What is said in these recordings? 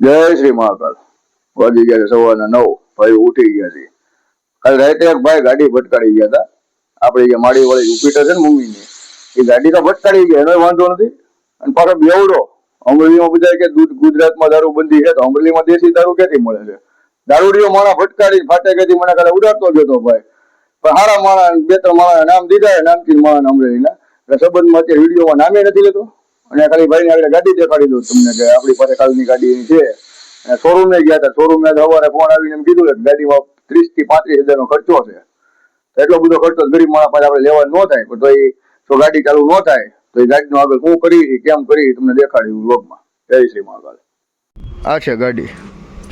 જય શ્રી મહાકાલ. વાગી ગયા છે સવારના 9. ભાઈ ઉઠી ગયા છે. કાલ રાતે એક ભાઈ ગાડી ભટકાડી ગયા હતા. આપણે જે માડી વાળી જુપિટર છે ને મમ્મીની, એ ગાડી તો ભટકાડી ગયા, એનો વાંધો નથી. અને પાછો બેવડો. અમરેલીમાં બધા કે ગુજરાતમાં દારૂ બંધી છે, તો અમરેલીમાં દેશી દારૂ ક્યાંથી મળે છે? દારૂડીઓ માણા ભટકાડી ફાટેકેથી મને કાલે ઉડાડતો જતો ભાઈ. પણ હારા માણા બે ત્રણ માણા નામ દીધા, નામથી માણા અમરેલીના. સંબંધમાં અત્યારે વિડીયોમાં નામે નથી લેતો. અને ખાલી ભાઈને આગળ ગાડી દેખાડી દઉં તમને કે આપણી પાસે કાલની ગાડી છે. અને શોરૂમે ગયા હતા. શોરૂમે સવારે ફોન આવીને એમ કીધું કે ગાડીમાં 30 થી 35 હજારનો ખર્ચો છે. એટલો બધો ખર્ચો ગરીબ માણસ પાસે આપણે લેવા ન થાય. પણ તો એ જો ગાડી ચાલુ ન થાય તો એ ગાડીનો આગળ શું કરી કેમ કરી તમને દેખાડ્યું વ્લોગમાં. જય શ્રી મહાકાલ. આ છે ગાડી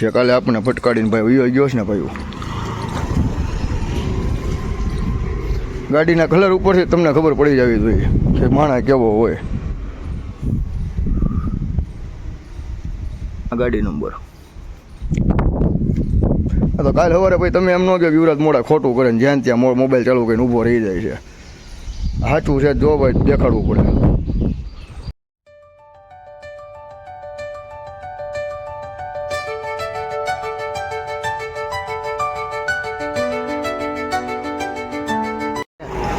જે કાલે આપણને ફટકાડીને ભાઈ વયો ગયો છે ને ભાઈ. ગાડીના કલર ઉપરથી તમને ખબર પડી જવી જોઈએ કે માણસ કેવો હોય. ગાડી નંબર તો કાલે સવારે ભાઈ તમે એમ ન કે યુવરાજ મોડા ખોટું કરે ને જ્યાં ત્યાં મોબાઈલ ચાલુ કરીને ઊભો રહી જાય છે. સાચું છે, જો ભાઈ દેખાડવું પડે.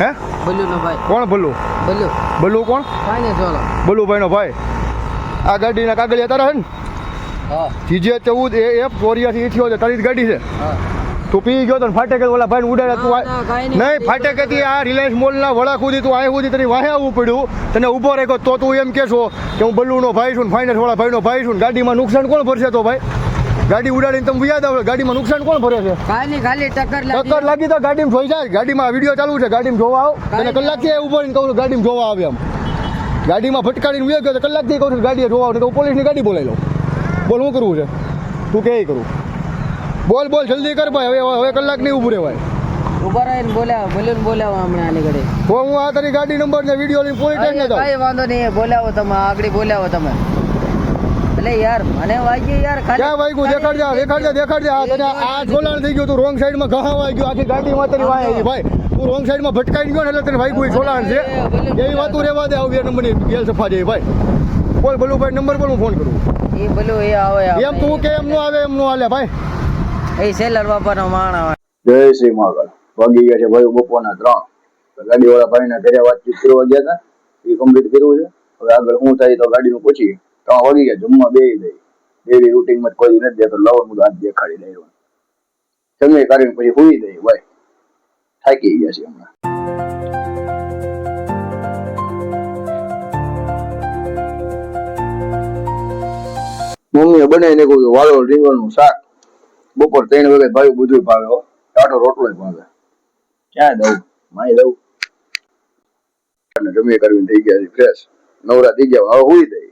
હે બલ્લુ નો ભાઈ. કોણ બલ્લુ? બલ્લુ કોણ? બલ્લુભાઈ નો ભાઈ. આ ગાડીના કાગળિયા તારા છે ને? જીજે 14 AF 84 તારી ગાડી છે. તું પી ગયો તો ફાટેકે ઓલા ભાઈ ઉડાડ્યા તું નહીં ફાટેકેથી આ રિલાયન્સ મોલના વડા સુધી તું આ સુધી તને વાહે આવવું પડ્યું. તને ઊભો રાખ્યો તો તું એમ કહેશો કે હું બલ્લુનો ભાઈ છું, ફાઇનાન્સ વાળા ભાઈનો ભાઈ છું. ગાડીમાં નુકસાન કોણ ભરશે? તો ભાઈ ગાડી ઉડાડીને તમે યાદ આવે ગાડીમાં નુકસાન કોણ ભરે છે? ખાલી ટક્કર લાગી તો ગાડીમાં જોઈ જાય. ગાડીમાં વિડીયો ચાલુ છે, ગાડીમાં જોવા આવ. તને કલાકથી ઊભો રહીને કહું ગાડીમાં જોવા આવે એમ. ગાડીમાં ફટકારીને ઉયો ગયો તો કલાકથી કહું છું ગાડીએ જોવા આવે તો પોલીસની ગાડી બોલાવી લઉં. બોલ શું કરવું છે? તું કે કરું? બોલ જલ્દી કર ભાઈ. હવે કલાક નહીં ઊભું રહેવાય. ઉભા રહીને બોલાવો હમણાં આની ઘડી. તો હું આ તારી ગાડી નંબર ને વિડીયો લઈને પોલીસ સ્ટેશન જાઉં. કઈ વાંધો નહીં, બોલાવો તમે આગળ બોલાવો તમે. એટલે યાર મને વાગ્યું યાર. ક્યાં વાગ્યું? દેખાડ જા. તને આ છોલાણ થઈ ગયું. તું રોંગ સાઈડમાં ઘા વાગ્યું. આખી ગાડીમાં તારી વાય આવી ભાઈ. તું રોંગ સાઈડમાં ભટકાઈ ગયો ને એટલે તને વાગ્યું છોલાણ છે. એવી વાતું રહેવા દે. આવી નંબરની ગેલ સફા જાય ભાઈ. બોલ બલુભાઈ નંબર બોલ, હું ફોન કરું. એ બોલો એ આવે એમ તું કે એમ નો આવે એમ નો હાલે ભાઈ. એ સેલર બાપાનો માણા. જય શ્રી મહાકાલ. વાગી ગયા છે ભાઈ બપોરના 3. ગાડી વાળા ભાઈના ઘરે વાતચીત કરવા ગયા હતા, એ કમ્પ્લીટ કર્યું છે. હવે આગળ શું થાય તો ગાડીનું પૂછી. 3 વાગી ગયા, જમવા બેસી જાય. ડેલી રૂટીનમાં કોઈ નથી દેતો. લાવો હું હાથ દેખાડી દઈ. જમી કરીને પછી સુઈ જાય ભાઈ. થાકી ગયા છે હમણાં. મમ્મીએ બનાવીને કહું વાળો રીંગણનું શાક. બપોર 3 વાગે ભાઈ બધું ભાવે. ટાટો રોટલો ભાવે. ક્યાં દઉં? માય દઉં. જમી કરીને થઈ ગયા ફ્રેશ. નવરા થઈ ગયા. હવે હુઈ દઈ.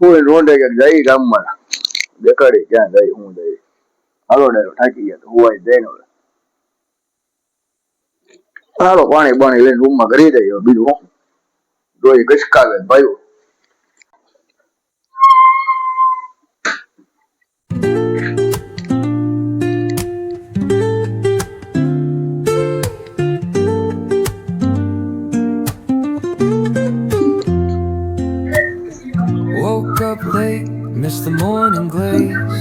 હું રોંડે કે જઈ ગામમાં દેખાડી ક્યાં જઈ હું જઈ. હાલો ડાયરો થાકી ગયા તો હુવાય જઈને હાલો પાણી લઈને રૂમમાં કરી દઈએ. બીજું હું ડોઈ ગસકાવે ભાઈ. Woke up late, missed the morning glaze,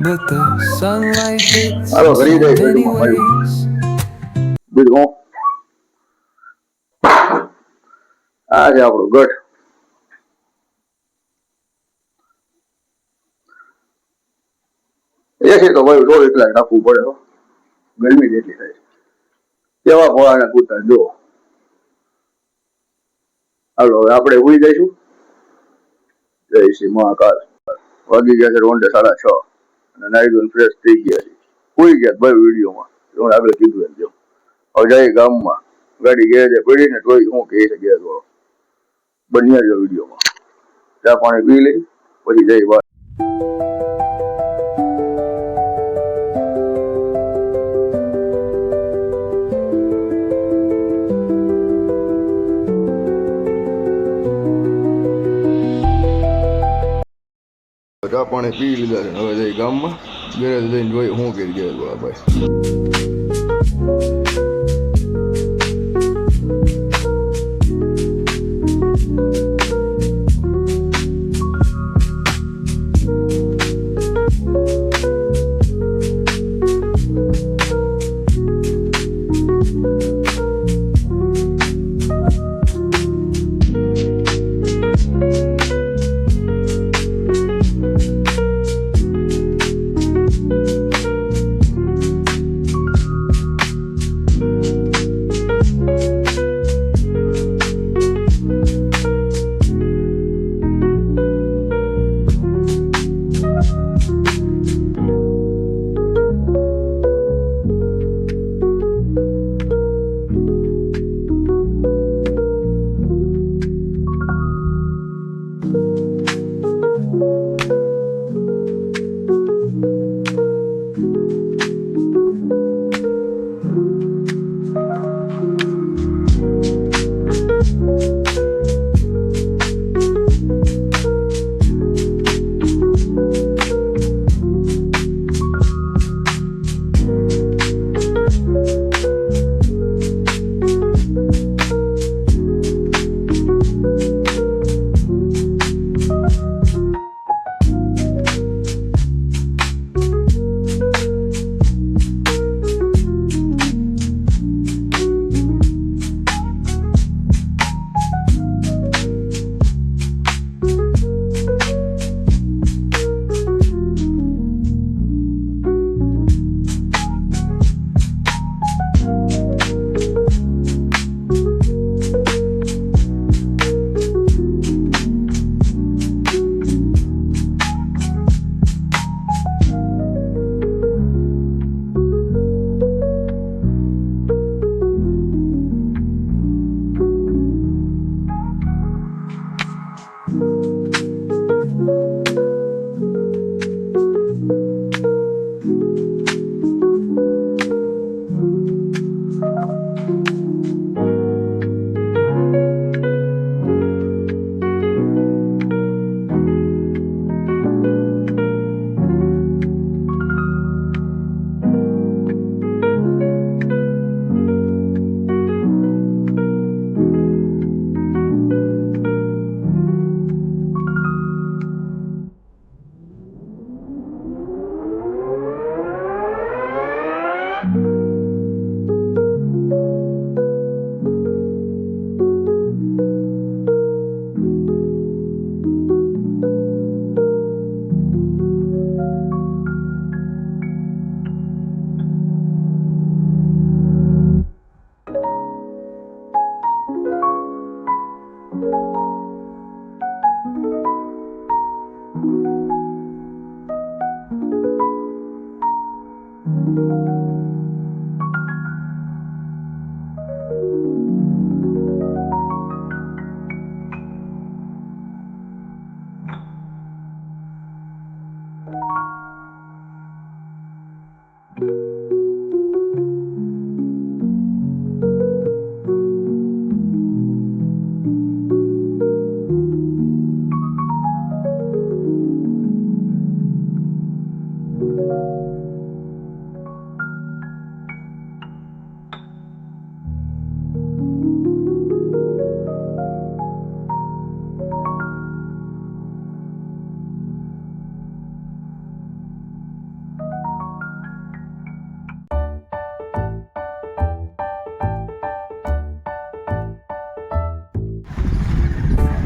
but the sunlight hits hello in કરી so દઈએ many રૂમમાં ભાઈ. ways. બીજું હું આ છે આપણું ગઢ. એસી તો ભાઈ 24 કલાક રાખવું પડે. ગરમી જેટલી થાય છે. કેવા ફોળાના કૂતરા જો. હાલો હવે આપણે ઉઈ જઈશું. જય શ્રી મહાકાલ. વાગી ગયા છે રોંડે 6:30 અને નાઈ ધોઈને ફ્રેશ થઈ ગયા છે. ઉઈ ગયા ભાઈ વિડીયોમાં આગળ કીધું એમ. જો હવે જાય ગામમાં. ગાડી ગેરેજે પડી ને તોય શું કહી શકે થોડો બન્યા જો વિડીયોમાં. ચા પાણી પી લઈ પછી જઈ વાત. ચા પાણી પી લીધા છે. હવે જઈ ગામમાં. ગેરેજ જઈને જોઈ શું કરી ગેરેજ વાળા ભાઈ.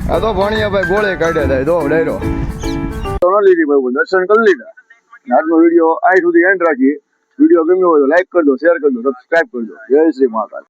આ તો ભાણિયાભાઈ ગોળે કાઢ્યા થાય તો ડાયરો તો ન લીધી ભાઈ દર્શન કરી લીધા. આજનો વિડીયો અહીં સુધી એન્ડ રાખીએ. વિડીયો ગમ્યો હોય તો લાઈક કરજો, શેર કરજો, સબસ્ક્રાઈબ કરજો. જય શ્રી મહાકાલ.